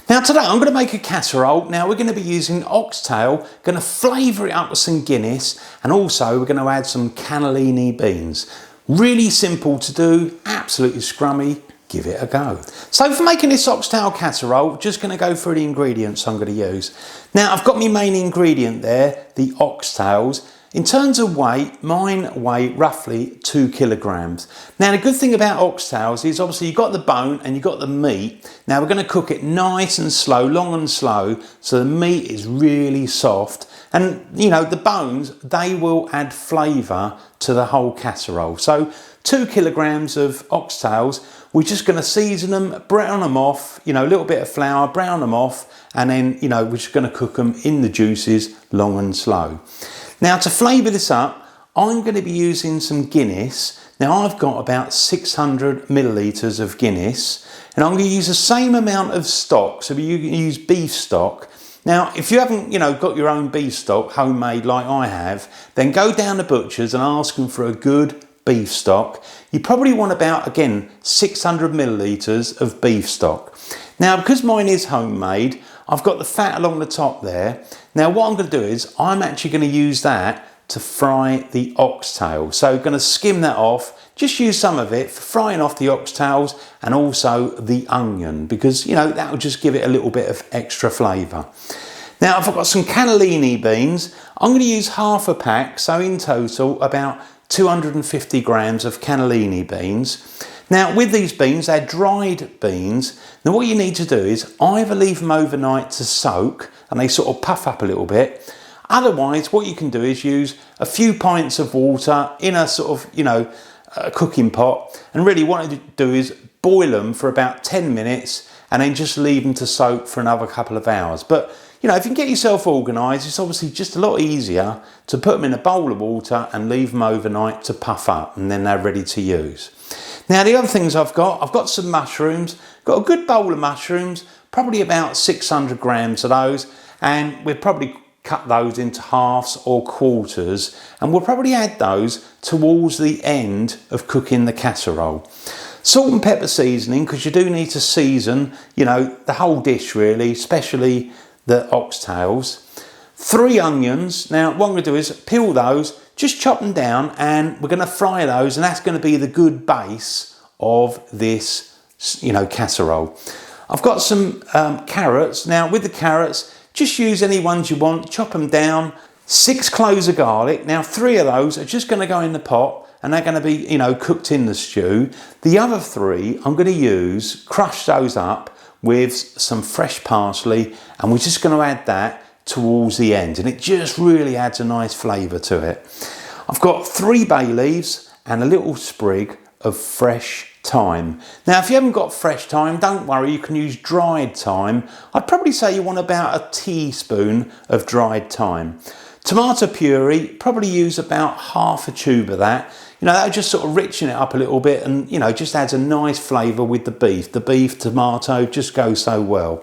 Now today I'm going to make a casserole. Now we're going to be using oxtail, going to flavour it up with some Guinness, and also we're going to add some cannellini beans. Really simple to do, absolutely scrummy. Give it a go. So for making this oxtail casserole, just going to go through the ingredients I'm going to use. Now I've got my main ingredient there, the oxtails. In terms of weight, mine weigh roughly 2 kilograms. Now the good thing about oxtails is obviously you've got the bone and you've got the meat. Now we're going to cook it nice and slow, long and slow, so the meat is really soft. And you know, the bones, they will add flavour to the whole casserole. So 2 kilograms of oxtails, we're just going to season them, brown them off, you know, a little bit of flour, brown them off, and then, you know, we're just going to cook them in the juices, long and slow. Now to flavour this up, I'm going to be using some Guinness. Now I've got about 600 millilitres of Guinness, and I'm going to use the same amount of stock, so you can use beef stock. Now, if you haven't, you know, got your own beef stock, homemade like I have, then go down to butchers and ask them for a good beef stock. You probably want about, again, 600 millilitres of beef stock. Now, because mine is homemade, I've got the fat along the top there. Now, what I'm going to do is I'm actually going to use that to fry the oxtail. So I'm going to skim that off, just use some of it for frying off the oxtails and also the onion, because, you know, that will just give it a little bit of extra flavour. Now, I've got some cannellini beans. I'm going to use half a pack, so in total about 250 grams of cannellini beans. Now with these beans, they're dried beans. Now what you need to do is either leave them overnight to soak and they sort of puff up a little bit. Otherwise, what you can do is use a few pints of water in a sort of, you know, a cooking pot. And really what I do is boil them for about 10 minutes and then just leave them to soak for another couple of hours. But you know, if you can get yourself organised, it's obviously just a lot easier to put them in a bowl of water and leave them overnight to puff up, and then they're ready to use. Now the other things I've got some mushrooms, got a good bowl of mushrooms, probably about 600 grams of those, and we'll probably cut those into halves or quarters, and we'll probably add those towards the end of cooking the casserole. Salt and pepper seasoning, because you do need to season, you know, the whole dish really, especially the oxtails. 3 onions. Now what I'm going to do is peel those, just chop them down, and we're going to fry those, and that's going to be the good base of this, you know, casserole. I've got some carrots. Now with the carrots, just use any ones you want, chop them down. 6 cloves of garlic. Now 3 of those are just going to go in the pot and they're going to be, you know, cooked in the stew. The other 3 I'm going to crush those up with some fresh parsley, and we're just going to add that towards the end, and it just really adds a nice flavour to it. I've got 3 bay leaves and a little sprig of fresh thyme. Now if you haven't got fresh thyme, don't worry, you can use dried thyme. I'd probably say you want about a teaspoon of dried thyme. Tomato puree, probably use about half a tube of that. You know, that'll just sort of richen it up a little bit, and, you know, just adds a nice flavour with the beef. The beef, tomato just goes so well.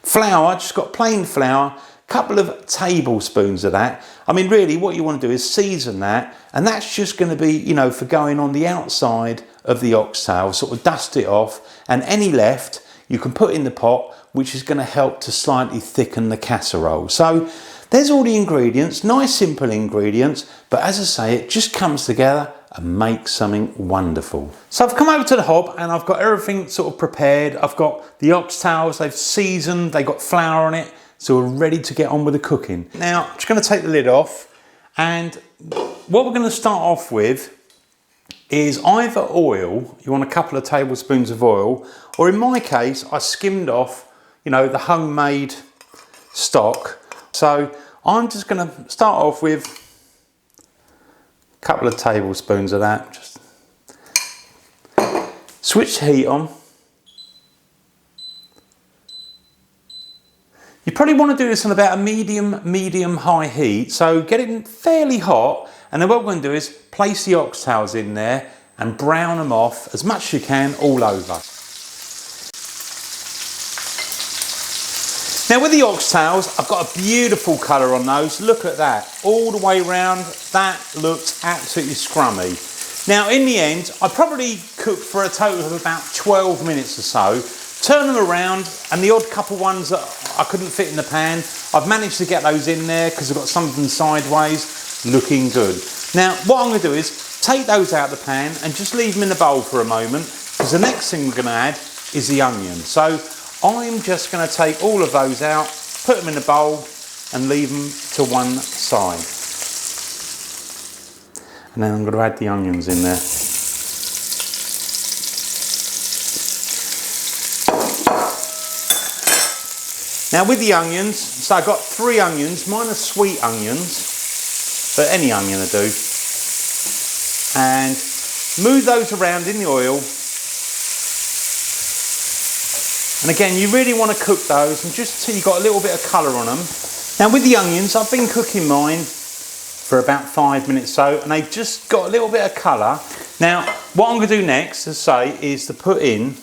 Flour, just got plain flour, couple of tablespoons of that. I mean, really what you want to do is season that, and that's just going to be, you know, for going on the outside of the oxtail, sort of dust it off, and any left you can put in the pot, which is going to help to slightly thicken the casserole. So there's all the ingredients, nice simple ingredients, but as I say, it just comes together and makes something wonderful. So I've come over to the hob and I've got everything sort of prepared. I've got the oxtails, they've seasoned, they've got flour on it, so we're ready to get on with the cooking. Now, I'm just going to take the lid off, and what we're going to start off with is either oil, you want a couple of tablespoons of oil, or in my case, I skimmed off, you know, the homemade stock. So I'm just going to start off with a couple of tablespoons of that. Just switch the heat on. You probably want to do this on about a medium high heat, so get it fairly hot, and then what we're going to do is place the oxtails in there and brown them off as much as you can all over. Now with the oxtails, I've got a beautiful colour on those. Look at that, all the way round. That looks absolutely scrummy. Now in the end, I probably cooked for a total of about 12 minutes or so turn them around, and the odd couple ones that I couldn't fit in the pan, I've managed to get those in there because I've got some of them sideways, looking good. Now, what I'm going to do is take those out of the pan and just leave them in the bowl for a moment, because the next thing we're going to add is the onion. So I'm just going to take all of those out, put them in the bowl and leave them to one side. And then I'm going to add the onions in there. Now with the onions, so I've got 3 onions, mine are sweet onions, but any onion will do. And move those around in the oil. And again, you really want to cook those and just till you've got a little bit of colour on them. Now with the onions, I've been cooking mine for about 5 minutes so, and they've just got a little bit of colour. Now, what I'm going to do next, as I say, is to put in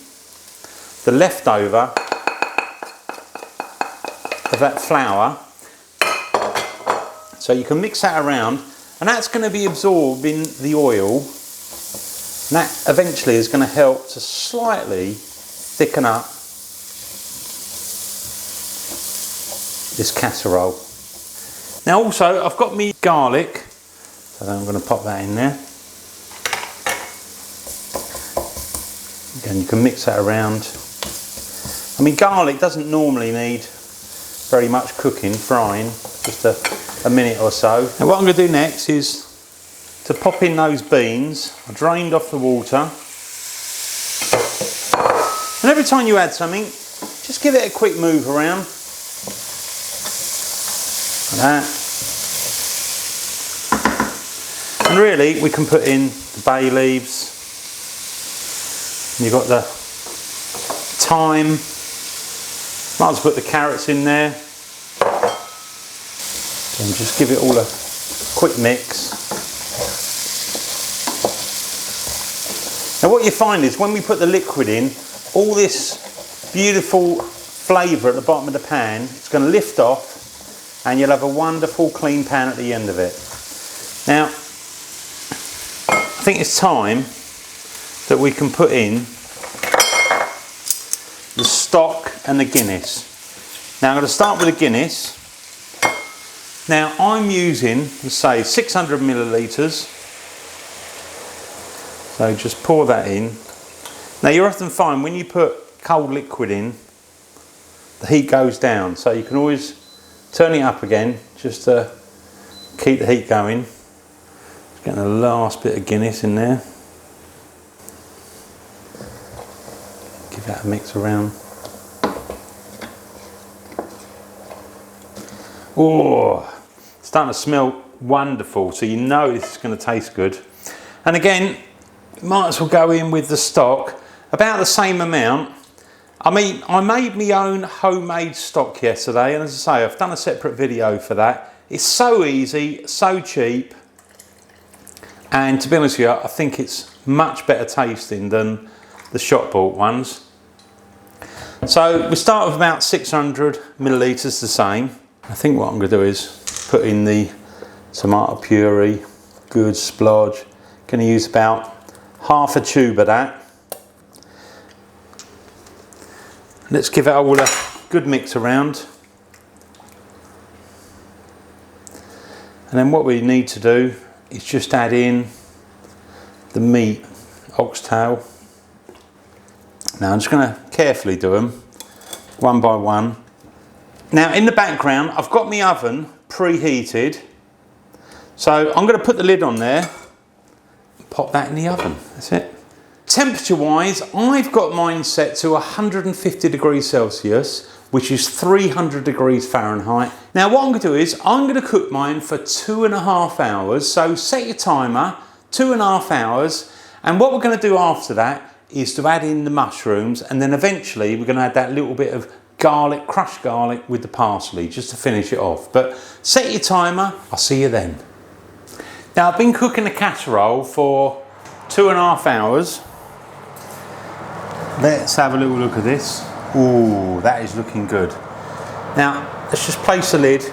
the leftover of that flour. So you can mix that around, and that's going to be absorbed in the oil. And that eventually is going to help to slightly thicken up this casserole. Now also, I've got me garlic, so I'm going to pop that in there. Again, you can mix that around. I mean, garlic doesn't normally need very much cooking, frying, just a minute or so. Now what I'm going to do next is to pop in those beans. I drained off the water. And every time you add something, just give it a quick move around. Like that. And really, we can put in the bay leaves. And you've got the thyme. Might as well put the carrots in there. And just give it all a quick mix. Now what you find is when we put the liquid in, all this beautiful flavour at the bottom of the pan, it's going to lift off and you'll have a wonderful clean pan at the end of it. Now, I think it's time that we can put in the stock and the Guinness. Now I'm going to start with the Guinness. Now I'm using, let's say, 600 millilitres. So just pour that in. Now you often find when you put cold liquid in, the heat goes down. So you can always turn it up again just to keep the heat going. Just getting the last bit of Guinness in there. Give that a mix around. Oh, it's starting to smell wonderful, so you know this is going to taste good. And again, might as well go in with the stock, about the same amount. I mean, I made my own homemade stock yesterday, and as I say, I've done a separate video for that. It's so easy, so cheap, and to be honest with you, I think it's much better tasting than the shop bought ones. So we start with about 600 millilitres, the same. I think what I'm going to do is put in the tomato puree, good splodge. Going to use about half a tube of that. Let's give it all a good mix around. And then what we need to do is just add in the meat, oxtail. Now I'm just going to carefully do them one by one. Now in the background I've got my oven preheated, so I'm going to put the lid on there and pop that in the oven. That's it. Temperature wise, I've got mine set to 150 degrees Celsius, which is 300 degrees Fahrenheit. Now what I'm going to do is I'm going to cook mine for 2.5 hours. So set your timer, 2.5 hours, and what we're going to do after that is to add in the mushrooms, and then eventually we're going to add that little bit of garlic, crushed garlic with the parsley, just to finish it off. But set your timer, I'll see you then. Now I've been cooking the casserole for 2.5 hours. Let's have a little look at this. Ooh, that is looking good. Now let's just place the lid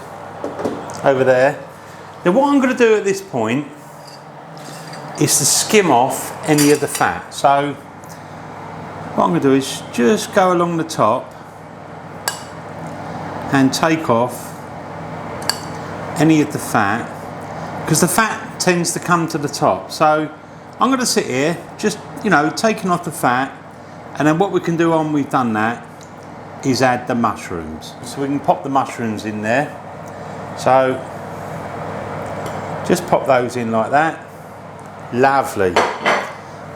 over there. Now what I'm going to do at this point is to skim off any of the fat. So what I'm going to do is just go along the top and take off any of the fat, because the fat tends to come to the top. So I'm going to sit here, just, you know, taking off the fat, and then what we can do when we've done that is add the mushrooms. So we can pop the mushrooms in there. So just pop those in like that. Lovely.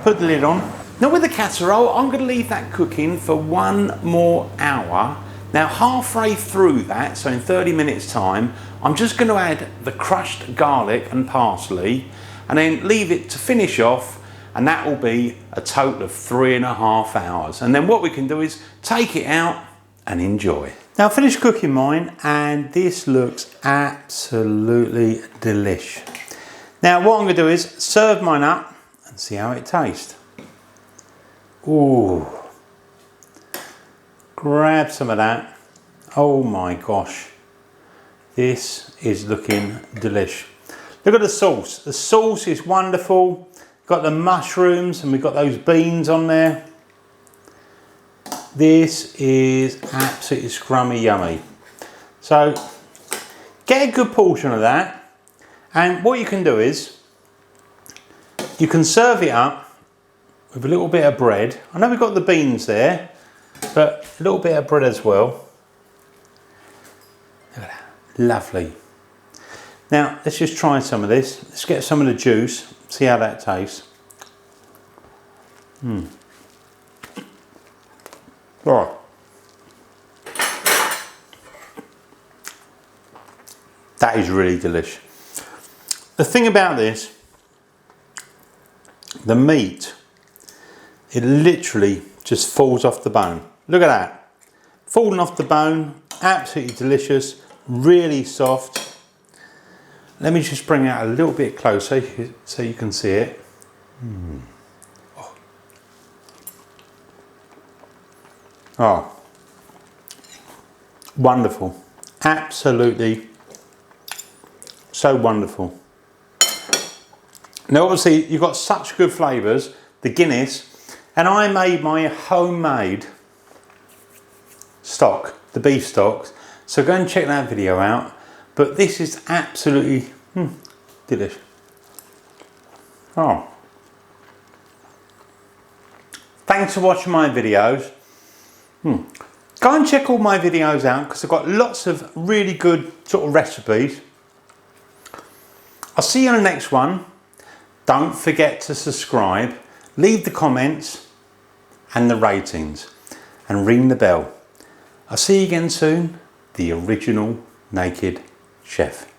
Put the lid on. Now with the casserole, I'm going to leave that cooking for 1 more hour. Now halfway through that, so in 30 minutes time, I'm just going to add the crushed garlic and parsley and then leave it to finish off, and that will be a total of 3.5 hours. And then what we can do is take it out and enjoy. Now I finished cooking mine and this looks absolutely delish. Now what I'm going to do is serve mine up and see how it tastes. Ooh. Grab some of that. Oh my gosh, this is looking delish. Look at the sauce. The sauce is wonderful. Got the mushrooms and we've got those beans on there. This is absolutely scrummy yummy. So get a good portion of that, and what you can do is you can serve it up with a little bit of bread. I know we've got the beans there, but a little bit of bread as well. Look at that, lovely. Now let's just try some of this. Let's get some of the juice, see how that tastes. Oh. That is really delish. The thing about this, the meat, it literally just falls off the bone. Look at that, falling off the bone, absolutely delicious, really soft. Let me just bring it out a little bit closer so you can see it. Oh, wonderful, absolutely so wonderful. Now obviously you've got such good flavours, the Guinness, and I made my homemade stock, the beef stocks, so go and check that video out. But this is absolutely delicious. Oh, thanks for watching my videos. Go and check all my videos out because I've got lots of really good sort of recipes. I'll see you on the next one. Don't forget to subscribe, leave the comments and the ratings, and ring the bell. I'll see you again soon, the original Naked Chef.